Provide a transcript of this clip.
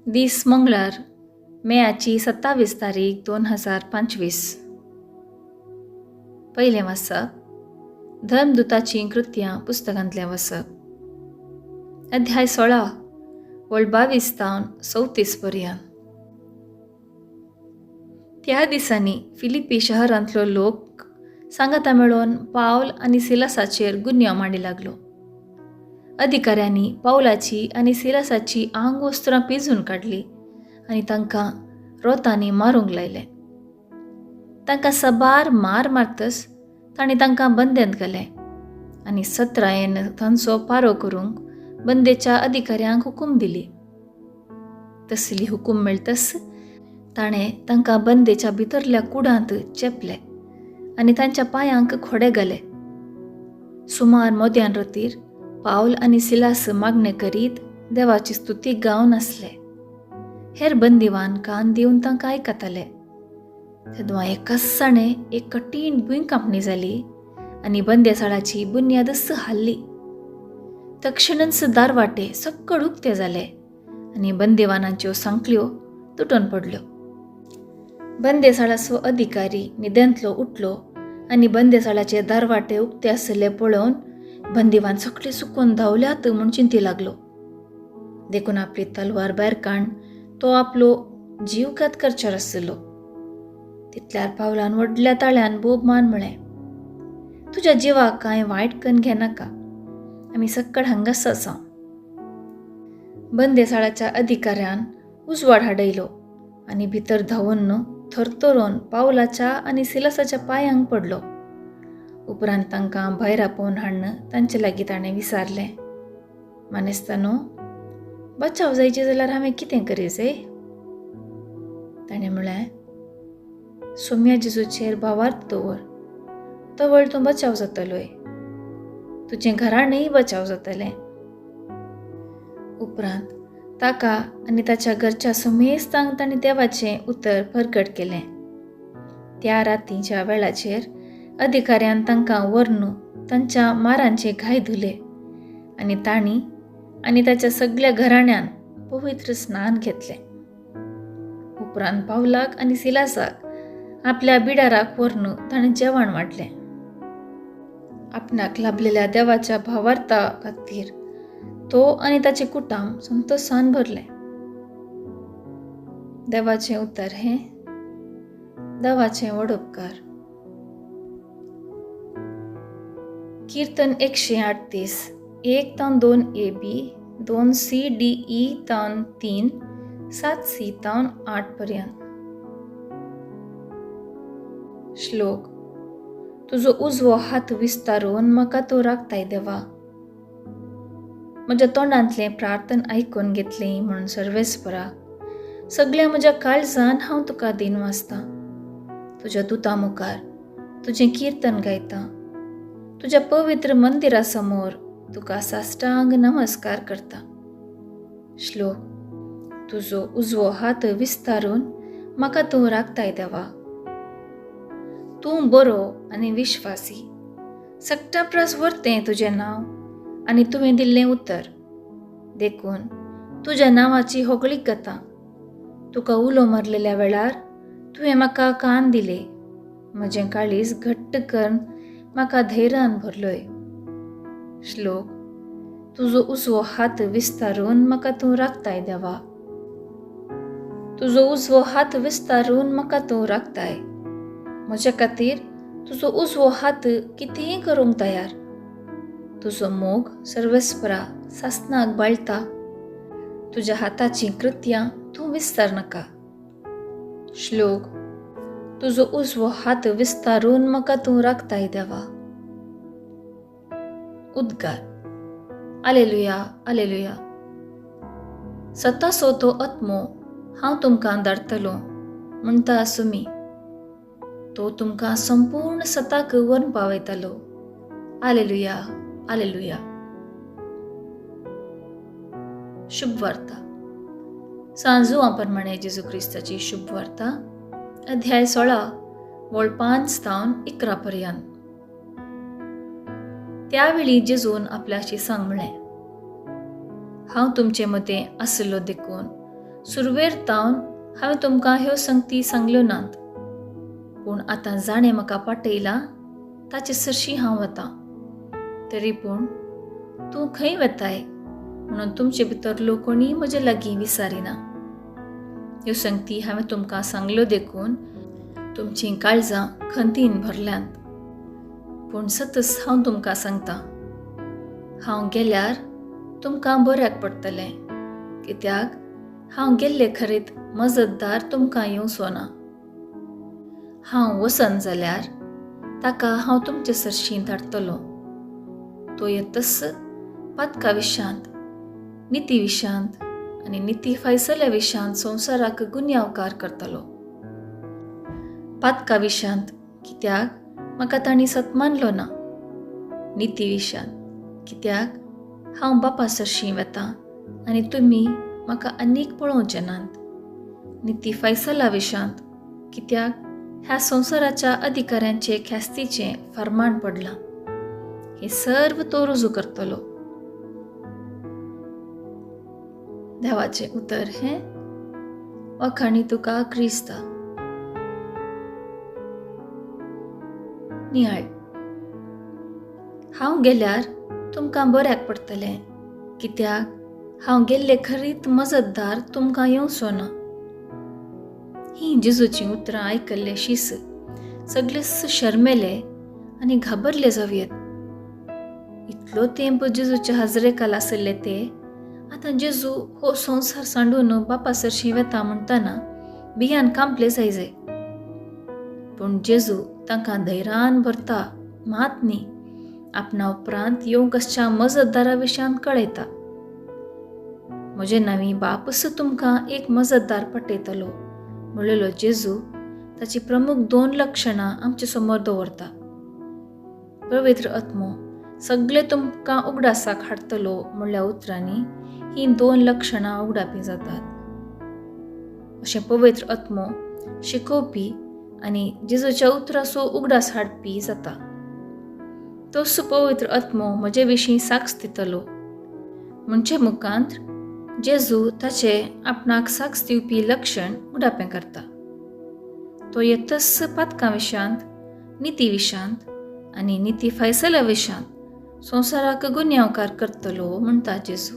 दीस मंगळार मेयाची 27 तारीख 2025. पहिले वाचप धर्मदूताची कृत्यां पुस्तकांतलें वाचप अध्याय 16 वळ 22 तावन 34 पर्यंत. त्या दिसांनी फिलिपी शहरांतलो लोक सांगाता मेळोन पावल आनी सिलासाचेर गुन्यांव मांडी लागलो. अधिकाऱ्यांनी पावलाची आनी सिलासाची आंग वस्त्रां पिंजून काडली आनी तांकां रोतांनी मारूंक लायले. तांकां सबार मार मारतस तांणी तांकां बंदेंत घाले आनी 17 तांचो पारो करूंक बंदेच्या अधिकाऱ्यांक हुकूम दिली. तसली हुकूम मेळटस ताणें तांकां बंदेच्या भितरल्या कुडांत चेपले आनी तांच्या पांयांक खोडे घाले. सुमार मोद्यान रातीर पावल आनी सिलास मागणे करीत देवाची स्तुती गावन आसले. हेर बंदिवान कान दिवन तांकां आयकताले. तेदुआ एकाच साणे एक कठीण भुंयकांपणी जाली आनी बंदेसाळाची बुन्यादच हाल्ली. तक्षणच दारवाटे सक्कळ उक्ते जाले आनी बंदिवानांच्यो सांखल्यो तुटून पडल्यो. बंदेसाळाचो अधिकारी न्हिदेंतलो उठलो आनी बंदेसाळाचे दारवाटे उक्ते आसले पळोवन बंदिवान सगळे सुकून धांवल्यात म्हूण चिंती लागलो. देखून आपली तलवार भायर काडून तो आपलो जीव घात करचार आसलो. तितल्यार पावलान व्हडल्या ताळ्यान बोब मान म्हळें, तुज्या जिवाक कांय वायट कन्न घेनाका, आमी सक्कळ हांगाच आसा. बंदेसाळाच्या अधिकाऱ्यान उजवाड हाडयलो आनी भितर धांवन थरथरोन पावलाच्या आनी सिलासाच्या पांयांक पडलो. उपरांत तांकां भायर आपोवन हाडन तांचे लागीं ताणें विचारलें, मानेस्तानो, बचाव जायची जाल्यार हांवें कितें करीचें? ताणें म्हळें, सोम्या जेजूचेर भावार्थ दवर, तवळ तूं बचाव जातलोय. तुजें घराणेय बचाव जातलें. उपरांत ताका आनी ताच्या घरच्या समेस्तांक ताणें देवाचें उतर परगट केलें. त्या रातीच्या वेळाचेर अधिकाऱ्यान तांकां व्हरून तांच्या मारांचे घाय धुले आनी तांणी आनी ताच्या सगळ्या घराण्यान पवित्र स्नान घेतलें. उपरांत पावलाक आनी सिलासाक आपल्या बिडाराक व्हरून ताणें जेवण वाडलें. आपणाक लाभलेल्या देवाच्या भावार्था खातीर तो आनी ताचे कुटुंब संतोषान भरले. देवाचें उतर हें देवाचें व्हड उपकार. कीर्तन 138 1-2 AB 2 CDE 3 7 C 8 पर्यंत. श्लोक. तुजो उजवो हात विस्तारून म्हाका तो राखताय देवा. म्हज्या तोंडांतलें प्रार्थन आयकून घेतलें म्हणून सर्वेस्परा, सगळ्या म्हज्या काळजान हांव तुका दिन वाचतां. तुज्या दुता मुखार तुजें कीर्तन गायतां. तुज्या पवित्र मंदिरा समोर तुका साश्टांग नमस्कार करता. श्लोक. तुजो उजवो हात विस्तारून म्हाका तूं राखताय देवा. तूं बरो आनी विश्वासी. सक्टाप्रास व्हरतें तुजें नांव आनी तुवें दिल्लें उतर. देखून तुज्या नांवाची होगळीक जाता. तुका उलो मारलेल्या वेळार तुवें म्हाका कान दिले. म्हजें काळीज घट्ट करून म्हाका धैर्यान भरलोय. श्लोक. तुजो उजवो हात विस्तारून म्हाका तूं राखताय देवा. तुजो उजवो हात विस्तारून म्हाका तूं राखताय. म्हज्या खातीर तुजो उजवो हात कितेंय करूंक तयार. तुजो मोग सर्वेस्परा सासनाक बाळटा. तुज्या हाताचीं कृत्यां तूं विस्तार नाका. श्लोक. तुजो उजवो हात विस्तारून म्हाका तूं राखताय देवा. उद्गार. आलेलुया आलेलुया. सतासो तो आत्मो हांव तुमकां धाडटलो म्हणटा सुमी. तो तुमकां संपूर्ण सताक व्हरून पावयतलो. आलेलुया आलेलुया. शुभ वार्ता. सांजुवां प्रमाणे जेजू क्रिस्ताची शुभ वार्ता अध्याय 16 वळ 5-11 पर्यंत. त्यावेळी जेजून आपल्याशी सांगलें, हांव तुमचे मदें आसलो देखून सुरवेर हांवें तुमकां ह्यो संगती सांगल्यो नात, पूण आतां जाणें म्हाका पाटयला ताचे सरशी हांव वतां. तरी पूण तूं खंय वताय म्हणून तुमचे भितर लोक कोणी म्हजे लागीं विचारिना. ह्यो संगती हांवें तुमकां सांगल्यो देखून तुमचीं काळजां खंतीन भरल्यांत. पूण सतस हांव तुमकां सांगतां, हांव गेल्यार तुमकां बऱ्याक पडटलें, कित्याक हांव गेल्ले खरेत मजतदार तुमकां येवचो ना. हांव वसन जाल्यार ताका हांव तुमचे सरशीं धाडटलों. तो येतस पातका विशांत, निती विशांत आनी निती फैसल्या विशांत संवसाराक गुन्यांवकार करतलो. पातका विशांत कित्याक म्हाका तांणी सतमानलो ना. निती विशांत कित्याक हांव बापा सरशीं वेतां आनी तुमी म्हाका आनीक पळोवचे नात. निती फैसला विशांत कित्याक ह्या संवसाराच्या अधिकाऱ्यांचे ख्यास्तीचें फर्माण पडलां. हे सर्व तो रुजू करतलो. देवाचें उतर हें वखाणी तुका क्रिस्ता. नियाळ. हांव गेल्यार तुमकां बऱ्याक पडटलें, कित्याक हांव गेल्ले खरीत मजतदार तुमकां येवचो ना. हीं जेजूचीं उतरां आयकल्ले शीस सगळेच शर्मेले आनी घाबरले जावयेत. इतलो तेंप जेजूच्या हाजरेखाल आसले ते आतां जेजू हो संवसार सांडून बापा सरशीं वेता म्हणटना भियान कांपले जायजे. पूण जेजू तांकां धैर्यान भरता, मात न्ही, आपणा उपरांत येवंक आसच्या मजतदारा विशांत कळयता. म्हजे नांवी बापस तुमकां एक मजतदार पाठयतलो म्हणलेलो जेजू ताची प्रमुख 2 लक्षणां आमचे समोर दवरता. पवित्र आत्मो सगळे तुमकां उगडासाक हाडटलो म्हणल्या उतरांनी हीं 2 लक्षणां उगडापी जातात. अशें पवित्र आत्मो शिकोवपी आनी जेजूच्या उतराचो उगडास हाडपी जाता. तोच पवित्र आत्मो म्हजे विशीं साक्ष दितलो. म्हणजे मुखांत जेजू ताचे आपणाक साक्ष दिवपी लक्षण उगडापें करता. तो येतस पातकां विशांत, निती विशांत आनी निती फैसल्या विशांत संवसाराक गुन्यांवकार करतलो म्हणटा जेजू.